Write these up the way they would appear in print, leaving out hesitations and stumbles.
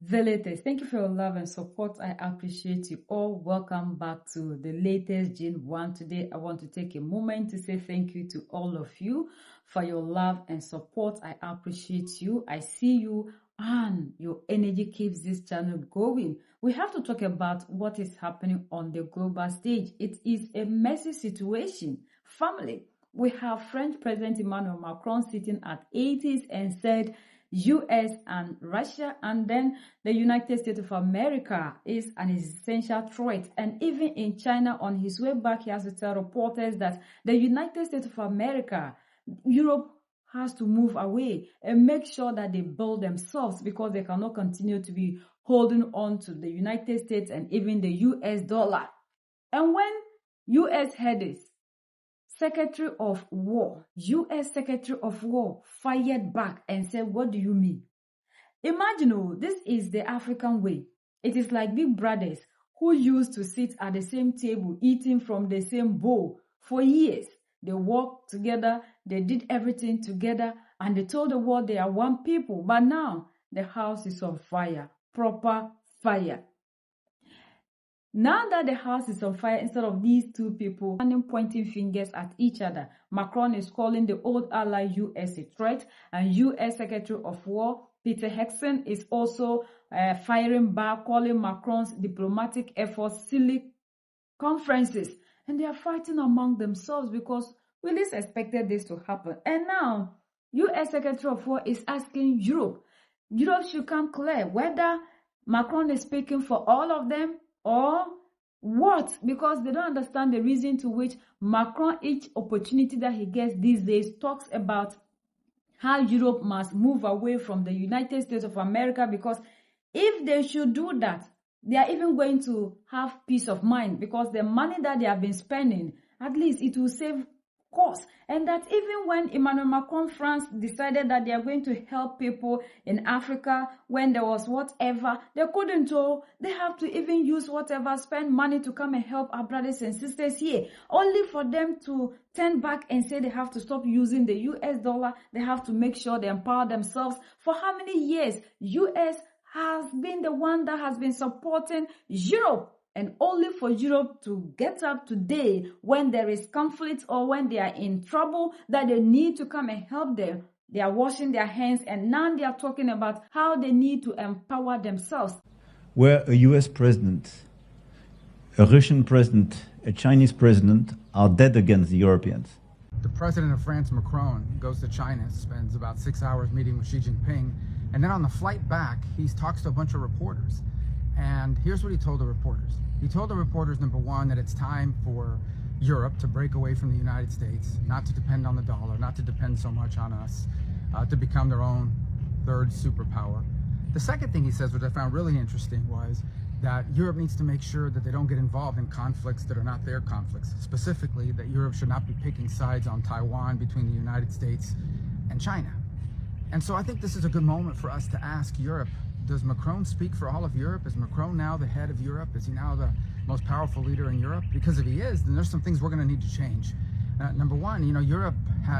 The latest. Thank you for your love and support. I appreciate you all. Welcome back to the latest Gene 1. Today, I want to take a moment to say thank you to all of you for your love and support. I appreciate you. I see you and your energy keeps this channel going. We have to talk about what is happening on the global stage. It is a messy situation. Family, we have French President Emmanuel Macron sitting at 80s and said, US and Russia and then the United States of America is an essential threat. And even in China, on his way back, he has to tell reporters that the United States of America, Europe has to move away and make sure that they build themselves because they cannot continue to be holding on to the United States and even the US dollar. And when US heard this, Secretary of War, U.S. Secretary of War, fired back and said, what do you mean? Imagine, this is the African way. It is like big brothers who used to sit at the same table, eating from the same bowl for years. They worked together, they did everything together, and they told the world they are one people. But now, the house is on fire, proper fire. Now that the house is on fire, instead of these two people pointing fingers at each other, Macron is calling the old ally US a threat, and US Secretary of War Peter Hexen is also firing back, calling Macron's diplomatic efforts silly conferences. And they are fighting among themselves because we least expected this to happen. And now, US Secretary of War is asking Europe. Europe should come clear whether Macron is speaking for all of them or what? Because they don't understand the reason to which Macron, each opportunity that he gets these days, talks about how Europe must move away from the United States of America, because if they should do that, they are even going to have peace of mind because the money that they have been spending, at least it will save costs. And that even when Emmanuel Macron, France, decided that they are going to help people in Africa when there was whatever, they couldn't. They have to even use whatever, spend money to come and help our brothers and sisters here, only for them to turn back and say they have to stop using the US dollar. They have to make sure they empower themselves. For how many years? US has been the one that has been supporting Europe. And only for Europe to get up today when there is conflict or when they are in trouble that they need to come and help them. They are washing their hands, and now they are talking about how they need to empower themselves. Where a US president, a Russian president, a Chinese president are dead against the Europeans. The president of France, Macron, goes to China, spends about 6 hours meeting with Xi Jinping, and then on the flight back, he talks to a bunch of reporters. And here's what he told the reporters. He told the reporters, number one, that it's time for Europe to break away from the United States, not to depend on the dollar, not to depend so much on us, to become their own third superpower. The second thing he says, which I found really interesting, was that Europe needs to make sure that they don't get involved in conflicts that are not their conflicts. Specifically, that Europe should not be picking sides on Taiwan between the United States and China. And so I think this is a good moment for us to ask Europe, does Macron speak for all of Europe? Is Macron now the head of Europe? Is he now the most powerful leader in Europe? Because if he is, then there's some things we're going to need to change. Number one, Europe,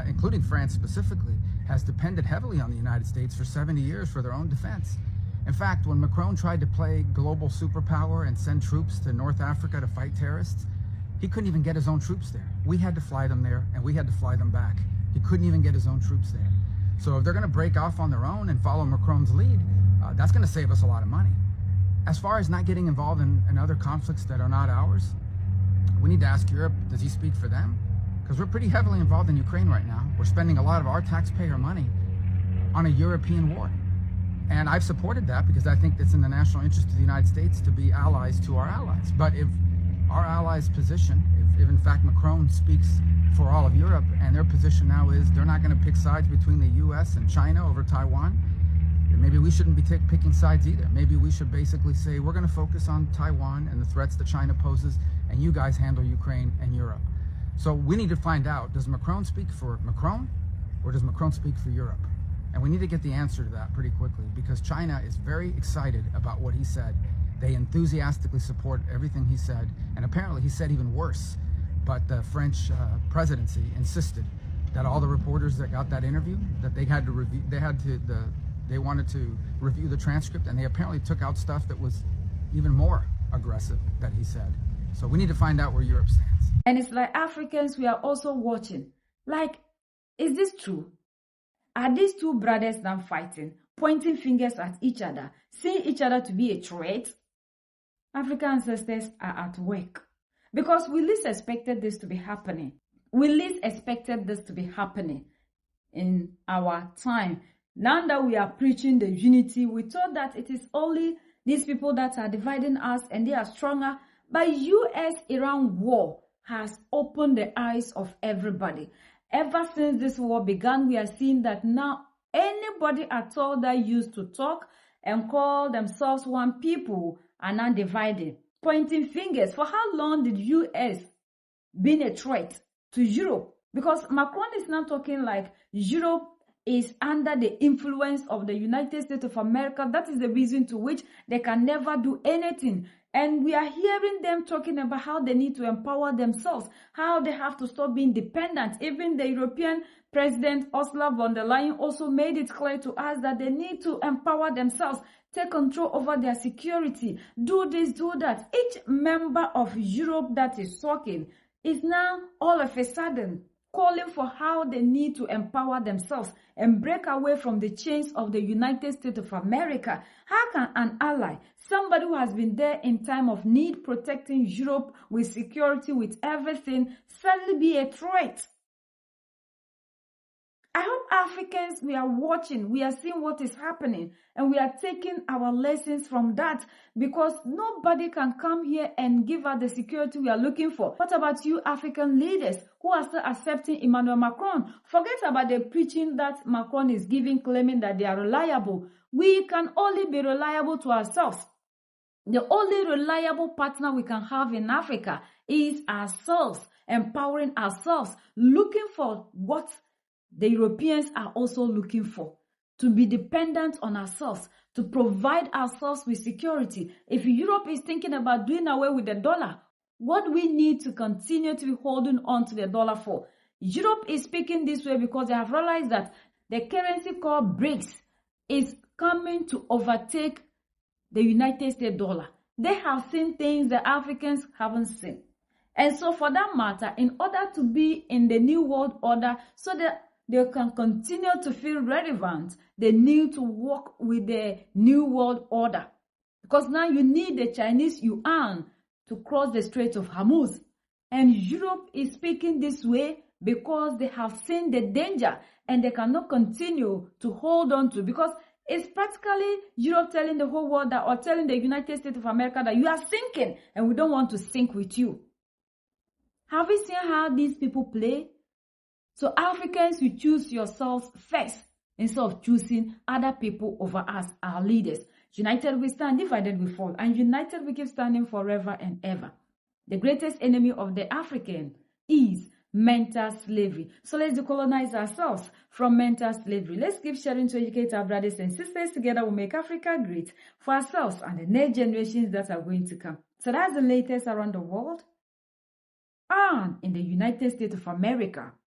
including France specifically, has depended heavily on the United States for 70 years for their own defense. In fact, when Macron tried to play global superpower and send troops to North Africa to fight terrorists, he couldn't even get his own troops there. We had to fly them there, and we had to fly them back. He couldn't even get his own troops there. So if they're going to break off on their own and follow Macron's lead, that's going to save us a lot of money. As far as not getting involved in other conflicts that are not ours, we need to ask Europe, does he speak for them? Because we're pretty heavily involved in Ukraine right now. We're spending a lot of our taxpayer money on a European war. And I've supported that because I think it's in the national interest of the United States to be allies to our allies. But if our allies' position, if in fact Macron speaks for all of Europe and their position now is they're not going to pick sides between the US and China over Taiwan, maybe we shouldn't be picking sides either. Maybe we should basically say we're going to focus on Taiwan and the threats that China poses, and you guys handle Ukraine and Europe. So we need to find out, does Macron speak for Macron or does Macron speak for Europe? And we need to get the answer to that pretty quickly because China is very excited about what he said. They enthusiastically support everything he said, and apparently he said even worse. But the French presidency insisted that all the reporters that got that interview, that they had to review, They wanted to review the transcript, and they apparently took out stuff that was even more aggressive that he said. So we need to find out where Europe stands. And it's like Africans, we are also watching. Like, is this true? Are these two brothers now fighting, pointing fingers at each other, seeing each other to be a threat? African ancestors are at work. Because we least expected this to be happening. We least expected this to be happening in our time. Now that we are preaching the unity, we thought that it is only these people that are dividing us and they are stronger. But US-Iran war has opened the eyes of everybody. Ever since this war began, we are seeing that now anybody at all that used to talk and call themselves one people are now divided, pointing fingers. For how long did US been a threat to Europe? Because Macron is now talking like Europe is under the influence of the United States of America. That is the reason to which they can never do anything. And we are hearing them talking about how they need to empower themselves, how they have to stop being dependent. Even the European President Ursula von der Leyen also made it clear to us that they need to empower themselves, take control over their security, do this, do that. Each member of Europe that is talking is now all of a sudden calling for how they need to empower themselves and break away from the chains of the United States of America. How can an ally, somebody who has been there in time of need, protecting Europe with security, with everything, suddenly be a threat? I hope Africans, we are watching, we are seeing what is happening, and we are taking our lessons from that, because nobody can come here and give us the security we are looking for. What about you African leaders who are still accepting Emmanuel Macron? Forget about the preaching that Macron is giving, claiming that they are reliable. We can only be reliable to ourselves. The only reliable partner we can have in Africa is ourselves, empowering ourselves, looking for what the Europeans are also looking for, to be dependent on ourselves, to provide ourselves with security. If Europe is thinking about doing away with the dollar, what do we need to continue to be holding on to the dollar for? Europe is speaking this way because they have realized that the currency called BRICS is coming to overtake the United States dollar. They have seen things the Africans haven't seen. And so for that matter, in order to be in the new world order, so that they can continue to feel relevant, they need to work with the new world order. Because now you need the Chinese yuan to cross the Strait of Hormuz. And Europe is speaking this way because they have seen the danger and they cannot continue to hold on to, because it's practically Europe telling the whole world that, or telling the United States of America that you are sinking and we don't want to sink with you. Have you seen how these people play? So Africans, you choose yourselves first instead of choosing other people over us, our leaders. United we stand, divided we fall, and united we keep standing forever and ever. The greatest enemy of the African is mental slavery. So let's decolonize ourselves from mental slavery. Let's keep sharing to educate our brothers and sisters. Together we'll make Africa great for ourselves and the next generations that are going to come. So that's the latest around the world and in the United States of America.